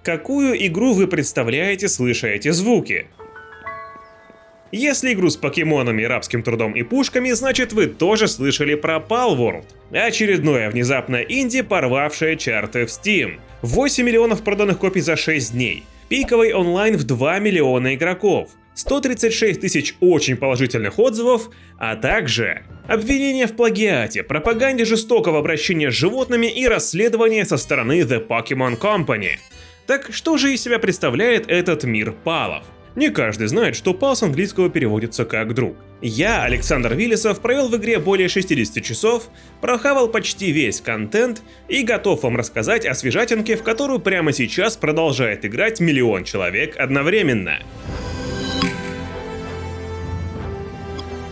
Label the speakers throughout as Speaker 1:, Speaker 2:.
Speaker 1: Какую игру вы представляете, слыша эти звуки? Если игру с покемонами, рабским трудом и пушками, значит вы тоже слышали про Palworld. Очередное внезапно инди, порвавшее чарты в Steam. 8 миллионов проданных копий за 6 дней. Пиковый онлайн в 2 миллиона игроков. 136 тысяч очень положительных отзывов, а также обвинения в плагиате, пропаганде жестокого обращения с животными и расследования со стороны The Pokemon Company. Так что же из себя представляет этот мир палов? Не каждый знает, что пал с английского переводится как «друг». Я, Александр Виллисов, провел в игре более 60 часов, прохавал почти весь контент и готов вам рассказать о свежатинке, в которую прямо сейчас продолжает играть миллион человек одновременно.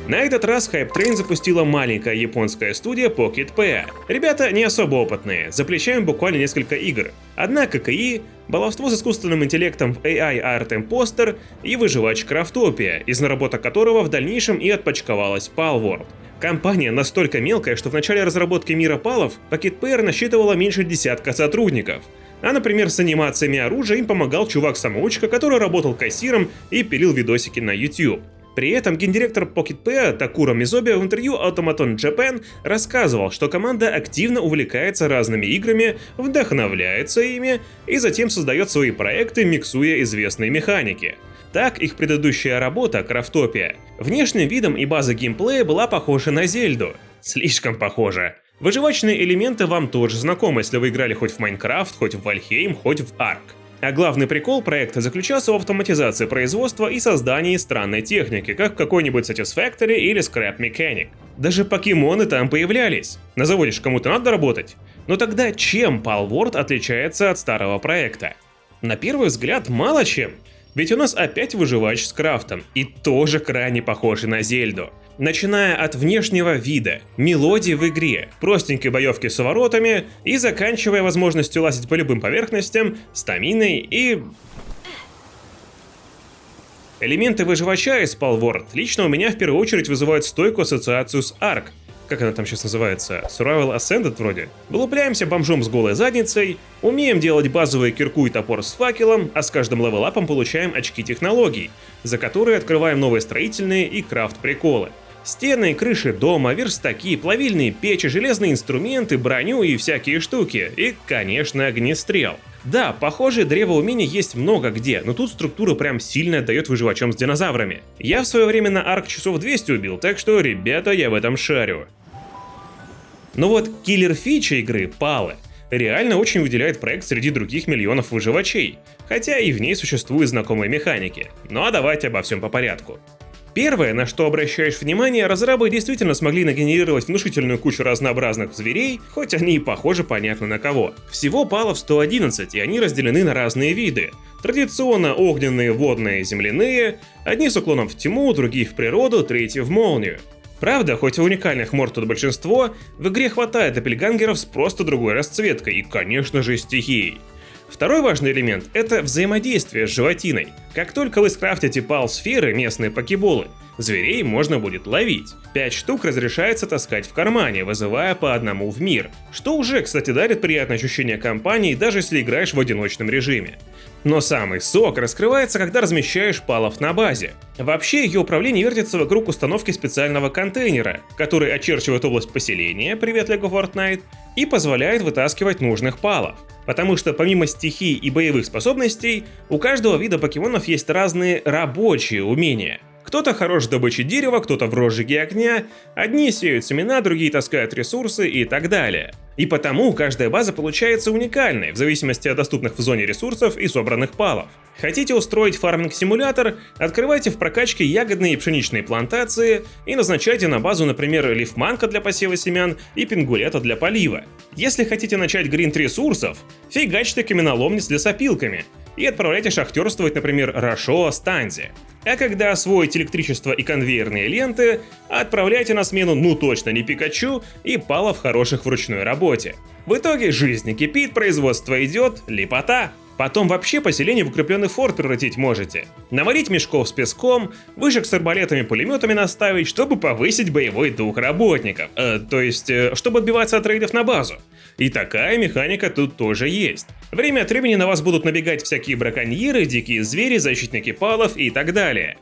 Speaker 1: На этот раз Hype Train запустила маленькая японская студия Pocket Pair. Ребята не особо опытные, за плечами буквально несколько игр. Одна ККИ, баловство с искусственным интеллектом в AI Art Imposter и выживач Craftopia, из наработок которого в дальнейшем и отпочковалась Palworld. Компания настолько мелкая, что в начале разработки мира палов Pocket Pair насчитывала меньше десятка сотрудников. А, например, с анимациями оружия им помогал чувак-самоучка, который работал кассиром и пилил видосики на YouTube. При этом гендиректор Pocket Pair Такуро Мизоби в интервью Automaton Japan рассказывал, что команда активно увлекается разными играми, вдохновляется ими и затем создает свои проекты, миксуя известные механики. Так, их предыдущая работа, Craftopia, внешним видом и базой геймплея была похожа на Зельду. Слишком похожа. Выживачные элементы вам тоже знакомы, если вы играли хоть в Minecraft, хоть в Valheim, хоть в Ark. А главный прикол проекта заключался в автоматизации производства и создании странной техники, как в какой-нибудь Satisfactory или Scrap Mechanic. Даже покемоны там появлялись. На заводе ж кому-то надо работать. Но тогда чем Palworld отличается от старого проекта? На первый взгляд, мало чем. Ведь у нас опять выживач с крафтом, и тоже крайне похожий на Зельду. Начиная от внешнего вида, мелодии в игре, простенькой боевки с воротами и заканчивая возможностью лазить по любым поверхностям, стаминой и... Элементы выживача из Palworld лично у меня в первую очередь вызывают стойкую ассоциацию с Ark. Как она там сейчас называется? Survival Ascended вроде. Вылупляемся бомжом с голой задницей, умеем делать базовые кирку и топор с факелом, а с каждым левелапом получаем очки технологий, за которые открываем новые строительные и крафт-приколы. Стены и крыши дома, верстаки, плавильные печи, железные инструменты, броню и всякие штуки. И, конечно, огнестрел. Да, похожие древо умений есть много где, но тут структура прям сильно отдает выживачам с динозаврами. Я в свое время на Ark часов 200 убил, так что, ребята, я в этом шарю. Но вот киллер-фича игры, палы, реально очень выделяет проект среди других миллионов выживачей, хотя и в ней существуют знакомые механики. Ну а давайте обо всем по порядку. Первое, на что обращаешь внимание, разрабы действительно смогли нагенерировать внушительную кучу разнообразных зверей, хоть они и похожи понятно на кого. Всего палов 111, и они разделены на разные виды. Традиционно огненные, водные, земляные, одни с уклоном в тьму, другие в природу, третьи в молнию. Правда, хоть и уникальных морд тут большинство, в игре хватает доппельгангеров с просто другой расцветкой и, конечно же, стихией. Второй важный элемент – это взаимодействие с животиной. Как только вы скрафтите пал-сферы, местные покеболы, зверей можно будет ловить. 5 штук разрешается таскать в кармане, вызывая по одному в мир. Что уже, кстати, дарит приятное ощущение компании, даже если играешь в одиночном режиме. Но самый сок раскрывается, когда размещаешь палов на базе. Вообще, ее управление вертится вокруг установки специального контейнера, который очерчивает область поселения, привет Lego Fortnite, и позволяет вытаскивать нужных палов. Потому что помимо стихий и боевых способностей, у каждого вида покемонов есть разные рабочие умения. Кто-то хорош в добыче дерева, кто-то в розжиге огня, одни сеют семена, другие таскают ресурсы и так далее. И потому каждая база получается уникальной, в зависимости от доступных в зоне ресурсов и собранных палов. Хотите устроить фарминг-симулятор? Открывайте в прокачке ягодные и пшеничные плантации и назначайте на базу, например, лифманка для посева семян и пингулета для полива. Если хотите начать гринд ресурсов, фигачьте каменоломни с лесопилками и отправляйте шахтерствовать, например, Рошо Станзи. А когда освоите электричество и конвейерные ленты, отправляйте на смену ну точно не Пикачу и палов хороших в ручной работе. В итоге жизнь кипит, производство идет, лепота. Потом вообще поселение в укрепленный форт превратить можете. Наварить мешков с песком, вышек с арбалетами-пулеметами наставить, чтобы повысить боевой дух работников. То есть, чтобы отбиваться от рейдов на базу. И такая механика тут тоже есть. Время от времени на вас будут набегать всякие браконьеры, дикие звери, защитники палов и так далее.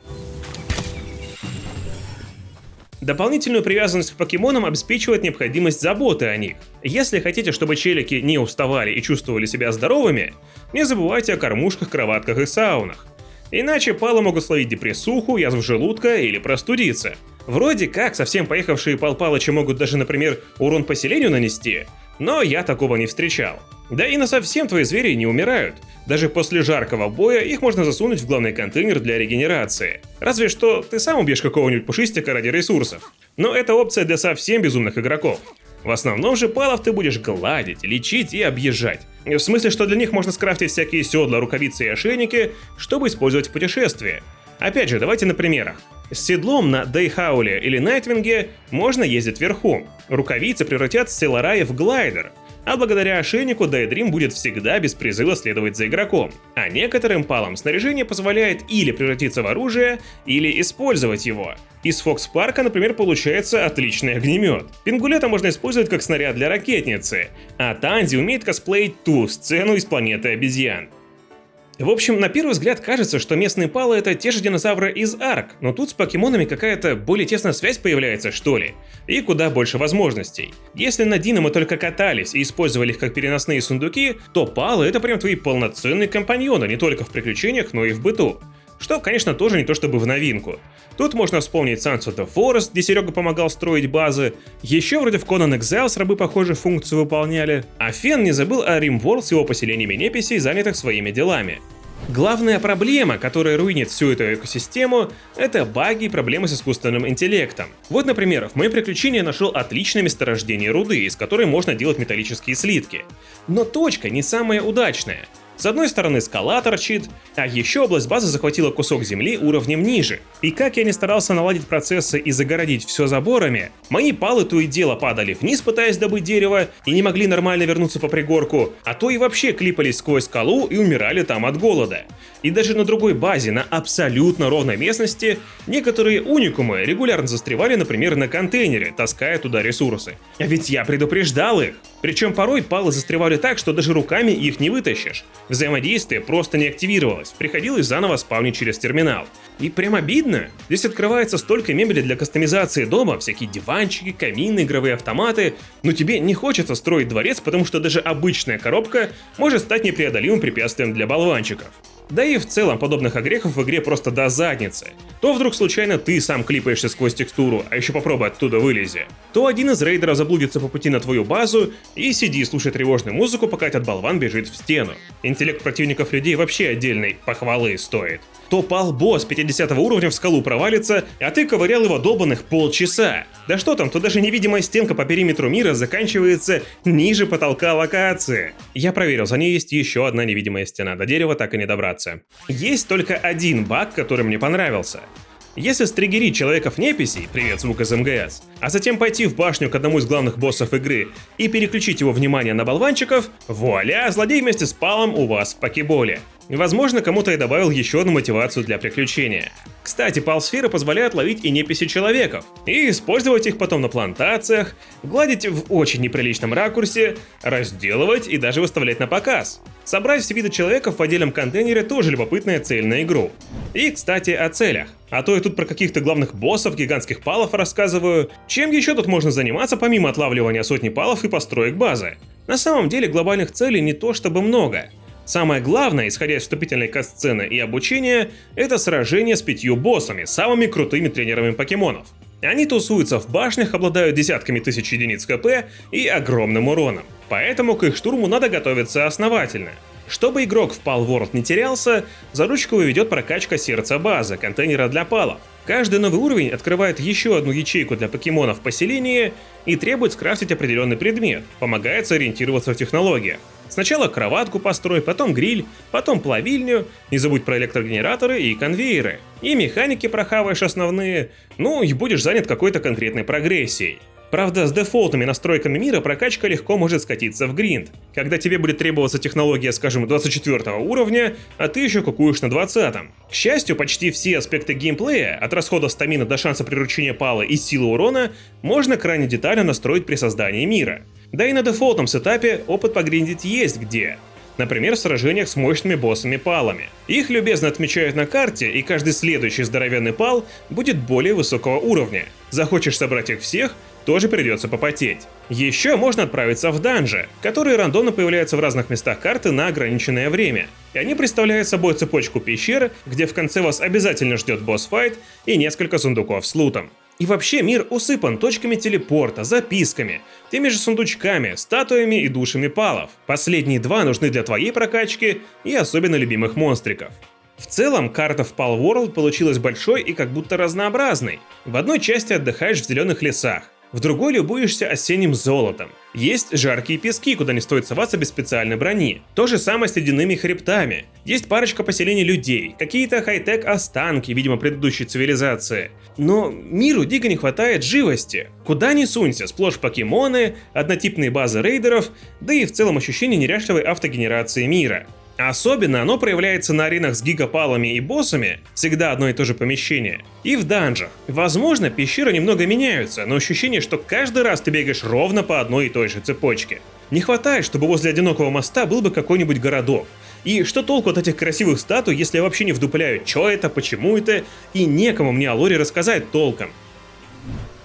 Speaker 1: Дополнительную привязанность к покемонам обеспечивает необходимость заботы о них. Если хотите, чтобы челики не уставали и чувствовали себя здоровыми, не забывайте о кормушках, кроватках и саунах. Иначе палы могут словить депрессуху, язву желудка или простудиться. Вроде как совсем поехавшие пал-палычи могут даже, например, урон поселению нанести, но я такого не встречал. Да и на совсем твои звери не умирают. Даже после жаркого боя их можно засунуть в главный контейнер для регенерации. Разве что ты сам убьешь какого-нибудь пушистика ради ресурсов. Но это опция для совсем безумных игроков. В основном же палов ты будешь гладить, лечить и объезжать. В смысле, что для них можно скрафтить всякие седла, рукавицы и ошейники, чтобы использовать в путешествии. Опять же, давайте на примерах. С седлом на Дейхауле или Найтвинге можно ездить верхом. Рукавицы превратят Селарай в глайдер. А благодаря ошейнику Дейдрим будет всегда без призыва следовать за игроком. А некоторым палам снаряжение позволяет или превратиться в оружие, или использовать его. Из Фокс-парка, например, получается отличный огнемет. Пингулета можно использовать как снаряд для ракетницы, а Танзи умеет косплеить ту сцену из планеты обезьян. В общем, на первый взгляд кажется, что местные палы — это те же динозавры из Арк, но тут с покемонами какая-то более тесная связь появляется, что ли, и куда больше возможностей. Если на Дино мы только катались и использовали их как переносные сундуки, то палы — это прям твои полноценные компаньоны не только в приключениях, но и в быту. Что, конечно, тоже не то чтобы в новинку. Тут можно вспомнить Sunset of Forest, где Серега помогал строить базы, еще вроде в Conan Exiles рабы похожую функцию выполняли, а Фен не забыл о Римворld с его поселениями неписей, занятых своими делами. Главная проблема, которая руинит всю эту экосистему, это баги и проблемы с искусственным интеллектом. Вот, например, в моем приключении я нашел отличное месторождение руды, из которой можно делать металлические слитки. Но точка не самая удачная. С одной стороны скала торчит, а еще область базы захватила кусок земли уровнем ниже. И как я не старался наладить процессы и загородить все заборами, мои палы то и дело падали вниз, пытаясь добыть дерево, и не могли нормально вернуться по пригорку, а то и вообще клипались сквозь скалу и умирали там от голода. И даже на другой базе, на абсолютно ровной местности, некоторые уникумы регулярно застревали, например, на контейнере, таская туда ресурсы. А ведь я предупреждал их. Причем порой палы застревали так, что даже руками их не вытащишь. Взаимодействие просто не активировалось, приходилось заново спавнить через терминал. И прям обидно. Здесь открывается столько мебели для кастомизации дома, всякие диванчики, камины, игровые автоматы, но тебе не хочется строить дворец, потому что даже обычная коробка может стать непреодолимым препятствием для болванчиков. Да и в целом подобных огрехов в игре просто до задницы. То вдруг случайно ты сам клипаешься сквозь текстуру, а еще попробуй оттуда вылези. То один из рейдеров заблудится по пути на твою базу и сиди слушай тревожную музыку, пока этот болван бежит в стену. Интеллект противников людей вообще отдельной похвалы стоит. То пал-босс 50 уровня в скалу провалится, а ты ковырял его долбанных полчаса. Да что там, то даже невидимая стенка по периметру мира заканчивается ниже потолка локации. Я проверил, за ней есть еще одна невидимая стена, до дерева так и не добраться. Есть только один баг, который мне понравился. Если стригерить человеков-неписей, привет, звук из МГС, а затем пойти в башню к одному из главных боссов игры и переключить его внимание на болванчиков, вуаля, злодей вместе с палом у вас в покеболе. Возможно, кому-то я добавил еще одну мотивацию для приключения. Кстати, пал-сферы позволяют ловить и неписи человеков, и использовать их потом на плантациях, гладить в очень неприличном ракурсе, разделывать и даже выставлять на показ. Собрать все виды человеков в отдельном контейнере тоже любопытная цель на игру. И, кстати, о целях. А то я тут про каких-то главных боссов, гигантских палов рассказываю. Чем еще тут можно заниматься, помимо отлавливания сотни палов и построек базы? На самом деле глобальных целей не то чтобы много. Самое главное, исходя из вступительной кат-сцены и обучения, это сражение с 5 боссами, самыми крутыми тренерами покемонов. Они тусуются в башнях, обладают десятками тысяч единиц КП и огромным уроном. Поэтому к их штурму надо готовиться основательно. Чтобы игрок в Palworld не терялся, за ручку выведет прокачка сердца базы, контейнера для палов. Каждый новый уровень открывает еще одну ячейку для покемонов в поселении и требует скрафтить определенный предмет, помогает сориентироваться в технологиях. Сначала кроватку построй, потом гриль, потом плавильню, не забудь про электрогенераторы и конвейеры. И механики прохаваешь основные, ну и будешь занят какой-то конкретной прогрессией. Правда, с дефолтными настройками мира прокачка легко может скатиться в гринд, когда тебе будет требоваться технология, скажем, 24 уровня, а ты еще кукуешь на 20-м. К счастью, почти все аспекты геймплея, от расхода стамина до шанса приручения пала и силы урона, можно крайне детально настроить при создании мира. Да и на дефолтном сетапе опыт погриндить есть где. Например, в сражениях с мощными боссами-палами. Их любезно отмечают на карте, и каждый следующий здоровенный пал будет более высокого уровня. Захочешь собрать их всех, тоже придется попотеть. Еще можно отправиться в данжи, которые рандомно появляются в разных местах карты на ограниченное время. И они представляют собой цепочку пещер, где в конце вас обязательно ждет босс-файт и несколько сундуков с лутом. И вообще мир усыпан точками телепорта, записками, теми же сундучками, статуями и душами палов. Последние два нужны для твоей прокачки и особенно любимых монстриков. В целом, карта в Palworld получилась большой и как будто разнообразной. В одной части отдыхаешь в зеленых лесах, в другой любуешься осенним золотом. Есть жаркие пески, куда не стоит соваться без специальной брони. То же самое с ледяными хребтами. Есть парочка поселений людей, какие-то хай-тек останки, видимо, предыдущей цивилизации. Но миру дико не хватает живости. Куда ни сунься, сплошь покемоны, однотипные базы рейдеров, да и в целом ощущение неряшливой автогенерации мира. Особенно оно проявляется на аренах с гигапалами и боссами, всегда одно и то же помещение, и в данжах. Возможно, пещеры немного меняются, но ощущение, что каждый раз ты бегаешь ровно по одной и той же цепочке. Не хватает, чтобы возле одинокого моста был бы какой-нибудь городок. И что толку от этих красивых статуй, если я вообще не вдупляю, что это, почему это, и некому мне о лоре рассказать толком.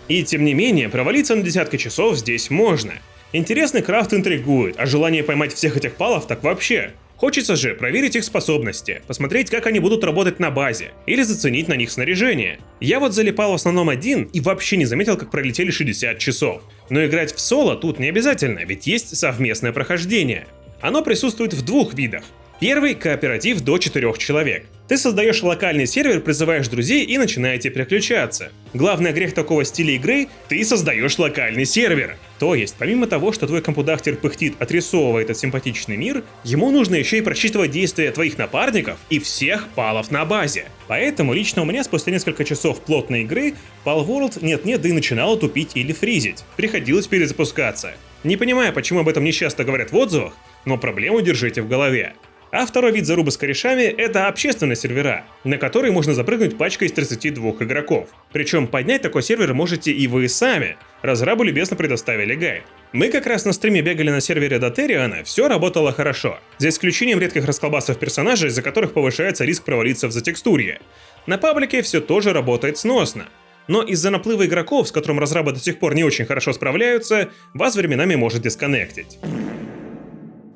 Speaker 1: И тем не менее, провалиться на десятки часов здесь можно. Интересный крафт интригует, а желание поймать всех этих палов так вообще. Хочется же проверить их способности, посмотреть, как они будут работать на базе, или заценить на них снаряжение. Я вот залипал в основном один и вообще не заметил, как пролетели 60 часов. Но играть в соло тут не обязательно, ведь есть совместное прохождение. Оно присутствует в двух видах. Первый – кооператив до 4 человек. Ты создаешь локальный сервер, призываешь друзей и начинаете переключаться. Главный грех такого стиля игры – ты создаешь локальный сервер. То есть, помимо того, что твой компудахтер пыхтит, отрисовывая этот симпатичный мир, ему нужно еще и просчитывать действия твоих напарников и всех палов на базе. Поэтому лично у меня спустя несколько часов плотной игры Palworld нет-нет, да и начинало тупить или фризить. Приходилось перезапускаться. Не понимаю, почему об этом не часто говорят в отзывах, но проблему держите в голове. А второй вид зарубы с корешами – это общественные сервера, на которые можно запрыгнуть пачкой из 32 игроков. Причем поднять такой сервер можете и вы сами. Разрабы любезно предоставили гайд. Мы как раз на стриме бегали на сервере Дотериана, все работало хорошо. За исключением редких расколбасов персонажей, из-за которых повышается риск провалиться в затекстурье. На паблике все тоже работает сносно. Но из-за наплыва игроков, с которым разрабы до сих пор не очень хорошо справляются, вас временами может дисконнектить.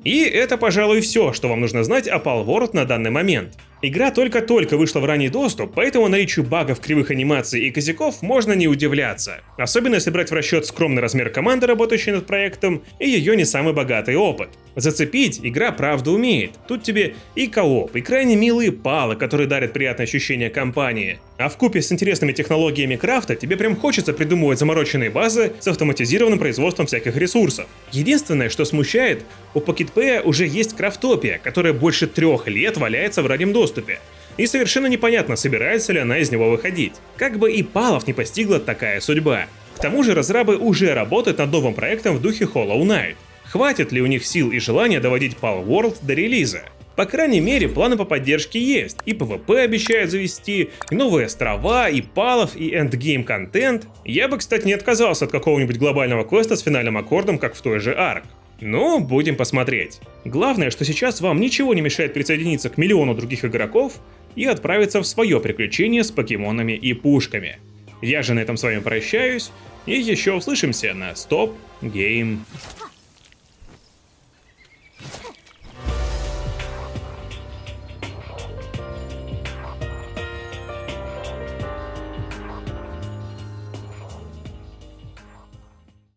Speaker 1: И это, пожалуй, все, что вам нужно знать о Palworld на данный момент. Игра только-только вышла в ранний доступ, поэтому наличию багов, кривых анимаций и косяков можно не удивляться. Особенно если брать в расчет скромный размер команды, работающей над проектом, и ее не самый богатый опыт. Зацепить игра правда умеет. Тут тебе и кооп, и крайне милые палы, которые дарят приятное ощущение компании. А вкупе с интересными технологиями крафта тебе прям хочется придумывать замороченные базы с автоматизированным производством всяких ресурсов. Единственное, что смущает, у PocketPay уже есть крафтопия, которая больше 3 лет валяется в раннем доступе. И совершенно непонятно, собирается ли она из него выходить. Как бы и палов не постигла такая судьба. К тому же разрабы уже работают над новым проектом в духе Hollow Knight. Хватит ли у них сил и желания доводить Palworld до релиза? По крайней мере, планы по поддержке есть, и PvP обещают завести, и новые острова, и палов, и эндгейм контент. Я бы, кстати, не отказался от какого-нибудь глобального квеста с финальным аккордом, как в той же Ark. Но будем посмотреть. Главное, что сейчас вам ничего не мешает присоединиться к миллиону других игроков и отправиться в свое приключение с покемонами и пушками. Я же на этом с вами прощаюсь, и еще услышимся на Stop Game.